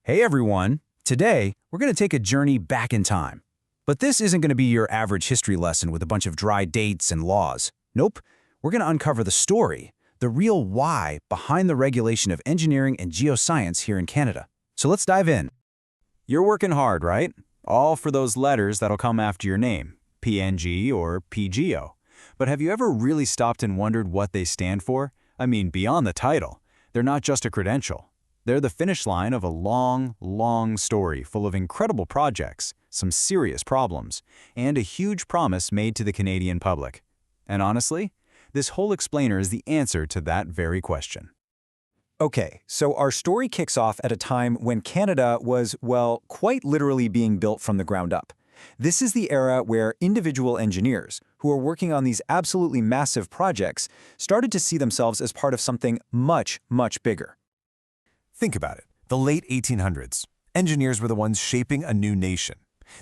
Hey everyone! Today, we're going to take a journey back in time. But this isn't going to be your average history lesson with a bunch of dry dates and laws. Nope, we're going to uncover the story, the real why behind the regulation of engineering and geoscience here in Canada. So let's dive in. You're working hard, right? All for those letters that'll come after your name, P.eng or P.geo. But have you ever really stopped and wondered what they stand for? I mean, beyond the title, they're not just a credential. They're the finish line of a long, long story full of incredible projects, some serious problems, and a huge promise made to the Canadian public. And honestly, this whole explainer is the answer to that very question. Okay, so our story kicks off at a time when Canada was, well, quite literally being built from the ground up. This is the era where individual engineers, who are working on these absolutely massive projects, started to see themselves as part of something much, much bigger. Think about it. The late 1800s. Engineers were the ones shaping a new nation.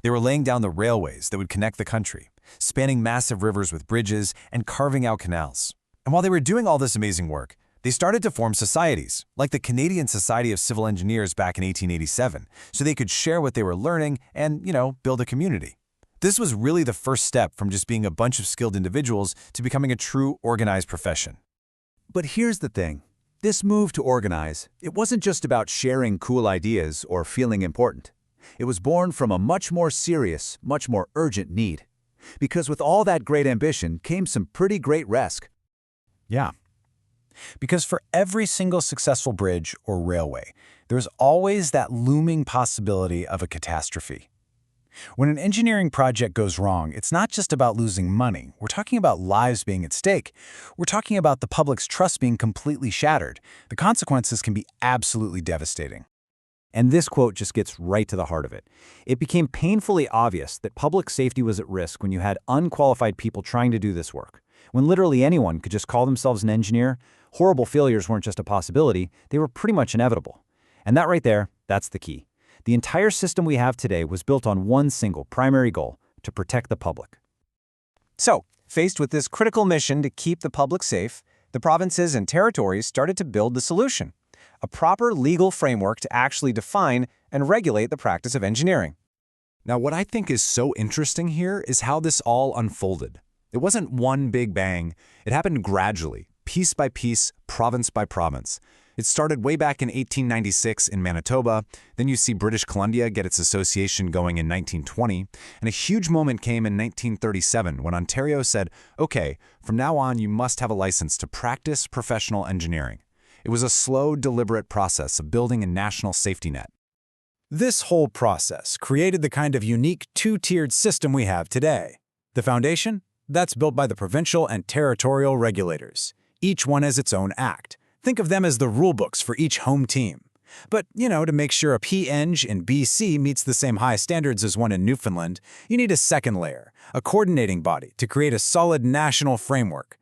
They were laying down the railways that would connect the country, spanning massive rivers with bridges and carving out canals. And while they were doing all this amazing work, they started to form societies, like the Canadian Society of Civil Engineers back in 1887, so they could share what they were learning and, build a community. This was really the first step from just being a bunch of skilled individuals to becoming a true organized profession. But here's the thing. This move to organize, it wasn't just about sharing cool ideas or feeling important. It was born from a much more serious, much more urgent need. Because with all that great ambition came some pretty great risk. Yeah. Because for every single successful bridge or railway, there's always that looming possibility of a catastrophe. When an engineering project goes wrong, it's not just about losing money. We're talking about lives being at stake. We're talking about the public's trust being completely shattered. The consequences can be absolutely devastating. And this quote just gets right to the heart of it. It became painfully obvious that public safety was at risk when you had unqualified people trying to do this work. When literally anyone could just call themselves an engineer, horrible failures weren't just a possibility, they were pretty much inevitable. And that right there, that's the key. The entire system we have today was built on one single primary goal, to protect the public. So, faced with this critical mission to keep the public safe, the provinces and territories started to build the solution, a proper legal framework to actually define and regulate the practice of engineering. Now, what I think is so interesting here is how this all unfolded. It wasn't one big bang. It happened gradually, piece by piece, province by province. It started way back in 1896 in Manitoba, then you see British Columbia get its association going in 1920, and a huge moment came in 1937 when Ontario said, okay, from now on you must have a license to practice professional engineering. It was a slow, deliberate process of building a national safety net. This whole process created the kind of unique two-tiered system we have today. The foundation? That's built by the provincial and territorial regulators. Each one has its own act. Think of them as the rulebooks for each home team. But, to make sure a P.eng in BC meets the same high standards as one in Newfoundland, you need a second layer, a coordinating body to create a solid national framework.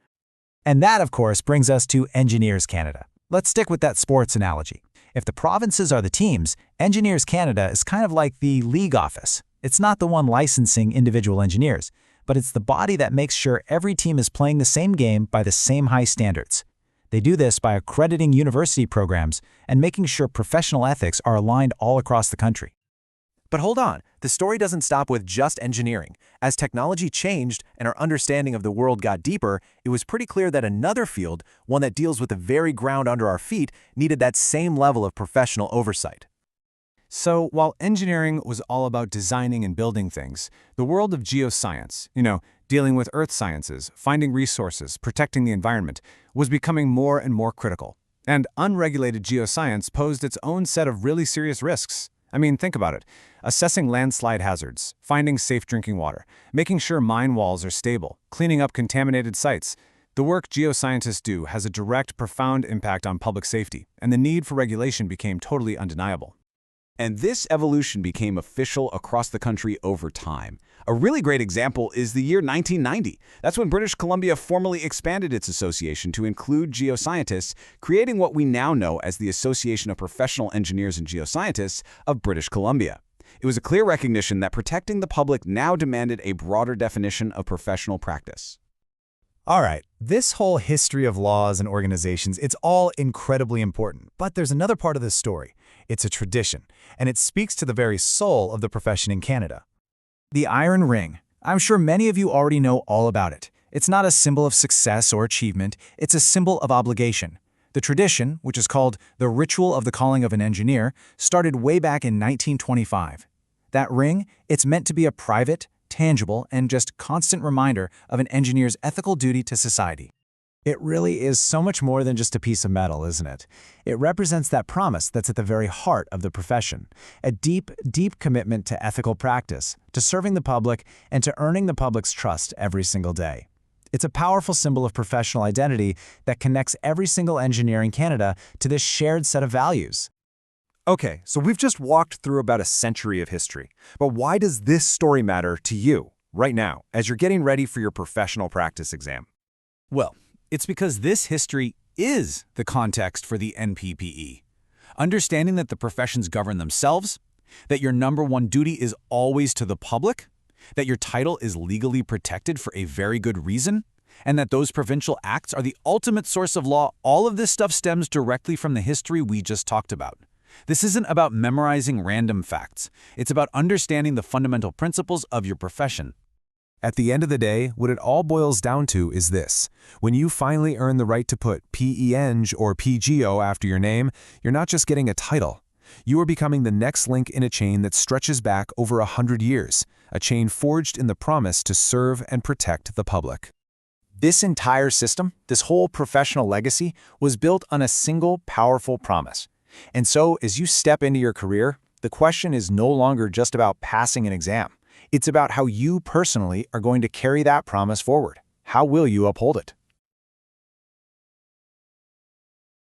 And that, of course, brings us to Engineers Canada. Let's stick with that sports analogy. If the provinces are the teams, Engineers Canada is kind of like the league office. It's not the one licensing individual engineers, but it's the body that makes sure every team is playing the same game by the same high standards. They do this by accrediting university programs and making sure professional ethics are aligned all across the country. But hold on, the story doesn't stop with just engineering. As technology changed and our understanding of the world got deeper, it was pretty clear that another field, one that deals with the very ground under our feet, needed that same level of professional oversight. So while engineering was all about designing and building things, the world of geoscience, dealing with earth sciences, finding resources, protecting the environment, was becoming more and more critical. And unregulated geoscience posed its own set of really serious risks. I mean, think about it. Assessing landslide hazards, finding safe drinking water, making sure mine walls are stable, cleaning up contaminated sites. The work geoscientists do has a direct, profound impact on public safety, and the need for regulation became totally undeniable. And this evolution became official across the country over time. A really great example is the year 1990. That's when British Columbia formally expanded its association to include geoscientists, creating what we now know as the Association of Professional Engineers and Geoscientists of British Columbia. It was a clear recognition that protecting the public now demanded a broader definition of professional practice. All right, this whole history of laws and organizations, it's all incredibly important. But there's another part of this story. It's a tradition, and it speaks to the very soul of the profession in Canada. The iron ring. I'm sure many of you already know all about it. It's not a symbol of success or achievement, it's a symbol of obligation. The tradition, which is called the ritual of the calling of an engineer, started way back in 1925. That ring, it's meant to be a private, tangible, and just constant reminder of an engineer's ethical duty to society. It really is so much more than just a piece of metal, isn't it? It represents that promise that's at the very heart of the profession, a deep, deep commitment to ethical practice, to serving the public, and to earning the public's trust every single day. It's a powerful symbol of professional identity that connects every single engineer in Canada to this shared set of values. Okay, so we've just walked through about a century of history. But why does this story matter to you, right now, as you're getting ready for your professional practice exam? Well, it's because this history is the context for the NPPE. Understanding that the professions govern themselves, that your #1 duty is always to the public, that your title is legally protected for a very good reason, and that those provincial acts are the ultimate source of law, all of this stuff stems directly from the history we just talked about. This isn't about memorizing random facts. It's about understanding the fundamental principles of your profession. At the end of the day, what it all boils down to is this. When you finally earn the right to put P.eng or P.geo after your name, you're not just getting a title. You are becoming the next link in a chain that stretches back over 100 years, a chain forged in the promise to serve and protect the public. This entire system, this whole professional legacy, was built on a single powerful promise. And so, as you step into your career, the question is no longer just about passing an exam. It's about how you personally are going to carry that promise forward. How will you uphold it?